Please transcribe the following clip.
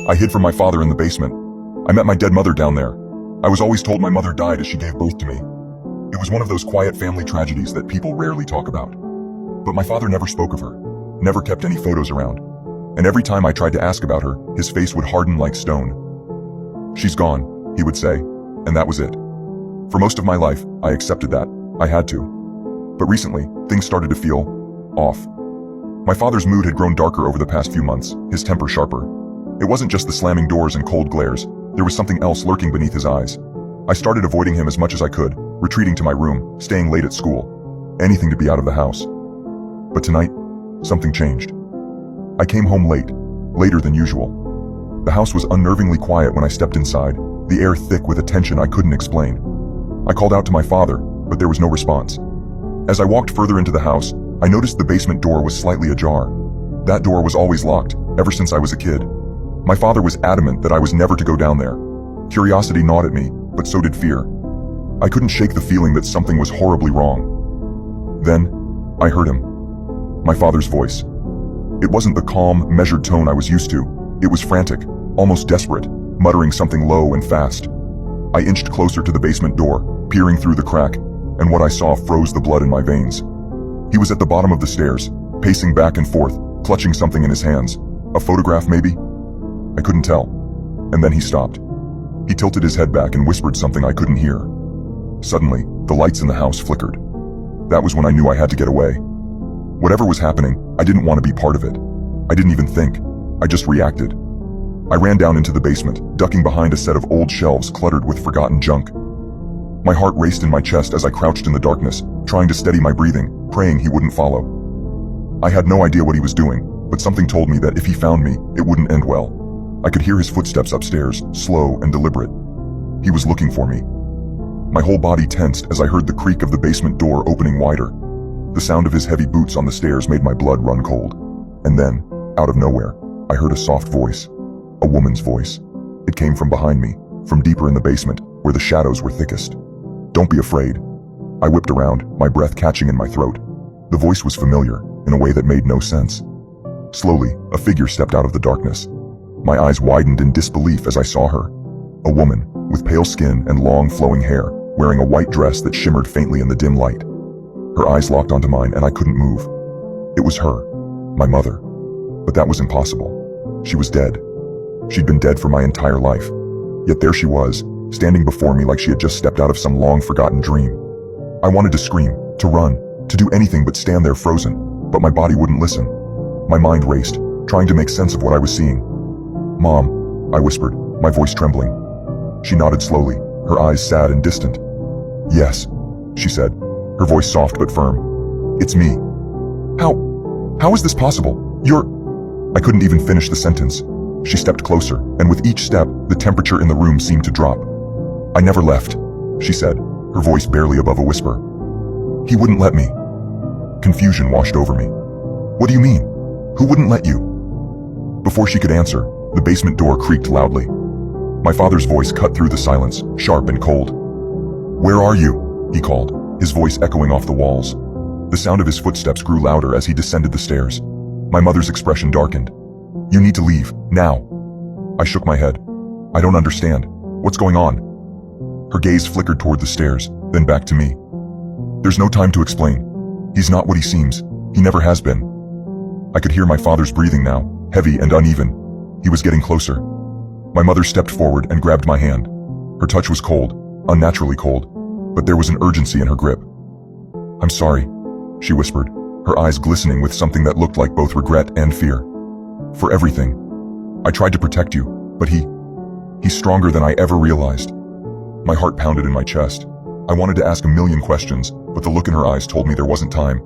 I hid from my father in the basement. I met my dead mother down there. I was always told my mother died as she gave birth to me. It was one of those quiet family tragedies that people rarely talk about. But my father never spoke of her, never kept any photos around. And every time I tried to ask about her, his face would harden like stone. "She's gone," he would say, and that was it. For most of my life, I accepted that. I had to. But recently, things started to feel off. My father's mood had grown darker over the past few months, his temper sharper. It wasn't just the slamming doors and cold glares. There was something else lurking beneath his eyes. I started avoiding him as much as I could, retreating to my room, staying late at school. Anything to be out of the house. But tonight, something changed. I came home late, later than usual. The house was unnervingly quiet when I stepped inside, the air thick with a tension I couldn't explain. I called out to my father, but there was no response. As I walked further into the house, I noticed the basement door was slightly ajar. That door was always locked, ever since I was a kid. My father was adamant that I was never to go down there. Curiosity gnawed at me, but so did fear. I couldn't shake the feeling that something was horribly wrong. Then, I heard him. My father's voice. It wasn't the calm, measured tone I was used to. It was frantic, almost desperate, muttering something low and fast. I inched closer to the basement door, peering through the crack, and what I saw froze the blood in my veins. He was at the bottom of the stairs, pacing back and forth, clutching something in his hands. A photograph, maybe? I couldn't tell. And then he stopped. He tilted his head back and whispered something I couldn't hear. Suddenly, the lights in the house flickered. That was when I knew I had to get away. Whatever was happening, I didn't want to be part of it. I didn't even think. I just reacted. I ran down into the basement, ducking behind a set of old shelves cluttered with forgotten junk. My heart raced in my chest as I crouched in the darkness, trying to steady my breathing, praying he wouldn't follow. I had no idea what he was doing, but something told me that if he found me, it wouldn't end well. I could hear his footsteps upstairs, slow and deliberate. He was looking for me. My whole body tensed as I heard the creak of the basement door opening wider. The sound of his heavy boots on the stairs made my blood run cold. And then, out of nowhere, I heard a soft voice. A woman's voice. It came from behind me, from deeper in the basement, where the shadows were thickest. "Don't be afraid." I whipped around, my breath catching in my throat. The voice was familiar, in a way that made no sense. Slowly, a figure stepped out of the darkness. My eyes widened in disbelief as I saw her. A woman, with pale skin and long flowing hair, wearing a white dress that shimmered faintly in the dim light. Her eyes locked onto mine and I couldn't move. It was her, my mother. But that was impossible. She was dead. She'd been dead for my entire life. Yet there she was, standing before me like she had just stepped out of some long-forgotten dream. I wanted to scream, to run, to do anything but stand there frozen, but my body wouldn't listen. My mind raced, trying to make sense of what I was seeing. "Mom," I whispered, my voice trembling. She nodded slowly, her eyes sad and distant. "Yes," she said, her voice soft but firm. "It's me." How is this possible? You're..." I couldn't even finish the sentence. She stepped closer, and with each step, the temperature in the room seemed to drop. "I never left," she said, her voice barely above a whisper. "He wouldn't let me." Confusion washed over me. "What do you mean? Who wouldn't let you?" Before she could answer, the basement door creaked loudly. My father's voice cut through the silence, sharp and cold. "Where are you?" he called, his voice echoing off the walls. The sound of his footsteps grew louder as he descended the stairs. My mother's expression darkened. "You need to leave, now." I shook my head. "I don't understand. What's going on?" Her gaze flickered toward the stairs, then back to me. "There's no time to explain. He's not what he seems. He never has been." I could hear my father's breathing now, heavy and uneven. He was getting closer. My mother stepped forward and grabbed my hand. Her touch was cold, unnaturally cold, but there was an urgency in her grip. "I'm sorry," she whispered, her eyes glistening with something that looked like both regret and fear. "For everything. I tried to protect you, but he's stronger than I ever realized." My heart pounded in my chest. I wanted to ask a million questions, but the look in her eyes told me there wasn't time.